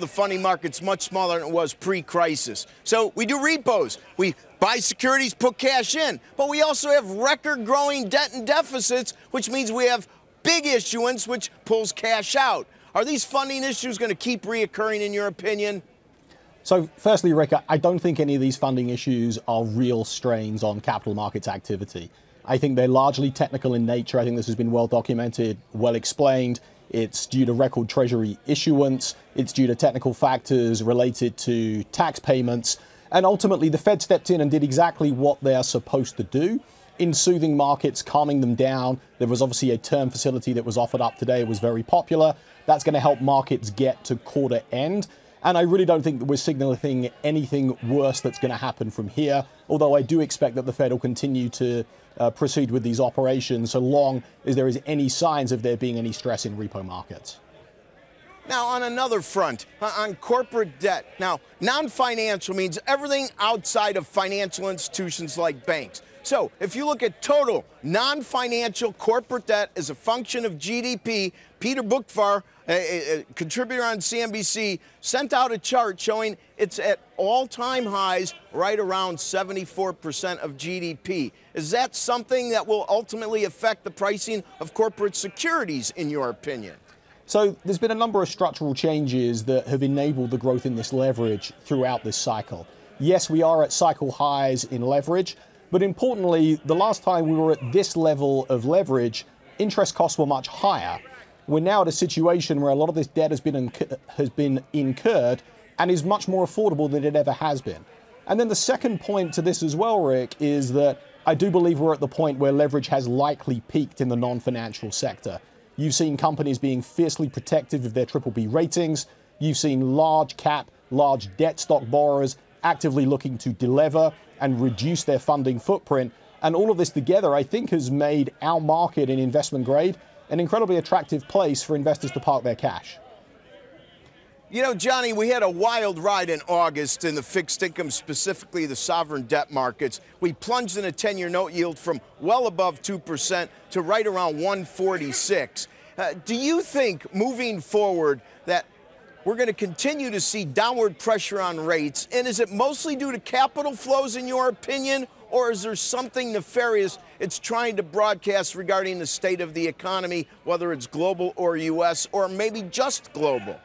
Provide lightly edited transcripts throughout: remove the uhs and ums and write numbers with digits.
The funding market's much smaller than it was pre-crisis. So we do repos. We buy securities, put cash in. But we also have record-growing debt and deficits, which means we have big issuance, which pulls cash out. Are these funding issues going to keep reoccurring, in your opinion? So firstly, Rick, I don't think any of these funding issues are real strains on capital markets activity. I think they're largely technical in nature. I think this has been well documented, well explained. It's due to record Treasury issuance. It's due to technical factors related to tax payments. And ultimately, the Fed stepped in and did exactly what they are supposed to do in soothing markets, calming them down. There was obviously a term facility that was offered up today. It was very popular. That's going to help markets get to quarter end. And I really don't think that we're signaling anything worse that's going to happen from here, although I do expect that the Fed will continue to proceed with these operations so long as there is any signs of there being any stress in repo markets. Now, on another front, on corporate debt. Now, non-financial means everything outside of financial institutions like banks. So if you look at total non-financial corporate debt as a function of GDP, Peter Bookvar, a contributor on CNBC, sent out a chart showing it's at all-time highs, right around 74% of GDP. Is that something that will ultimately affect the pricing of corporate securities, in your opinion? So there's been a number of structural changes that have enabled the growth in this leverage throughout this cycle. Yes, we are at cycle highs in leverage, but importantly, the last time we were at this level of leverage, interest costs were much higher. We're now at a situation where a lot of this debt has been incurred and is much more affordable than it ever has been. And then the second point to this as well, Rick, is that I do believe we're at the point where leverage has likely peaked in the non-financial sector. You've seen companies being fiercely protective of their BBB ratings. You've seen large cap, large debt stock borrowers actively looking to delever and reduce their funding footprint. And all of this together, I think, has made our market in investment grade an incredibly attractive place for investors to park their cash. You know, Johnny, we had a wild ride in August in the fixed income, specifically the sovereign debt markets. We plunged in a 10-year note yield from well above 2% to right around 146. Do you think, moving forward, that we're going to continue to see downward pressure on rates? And is it mostly due to capital flows, in your opinion? Or is there something nefarious it's trying to broadcast regarding the state of the economy, whether it's global or U.S., or maybe just global?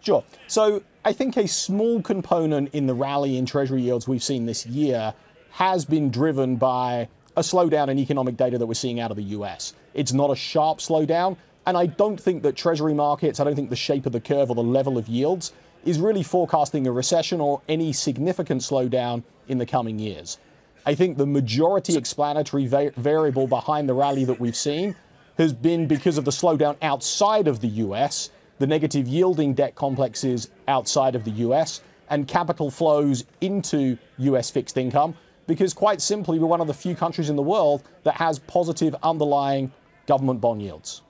Sure. So I think a small component in the rally in Treasury yields we've seen this year has been driven by a slowdown in economic data that we're seeing out of the U.S. It's not a sharp slowdown. And I don't think that Treasury markets, I don't think the shape of the curve or the level of yields is really forecasting a recession or any significant slowdown in the coming years. I think the majority explanatory variable behind the rally that we've seen has been because of the slowdown outside of the U.S., the negative yielding debt complexes outside of the U.S., and capital flows into U.S. fixed income, because quite simply, we're one of the few countries in the world that has positive underlying government bond yields.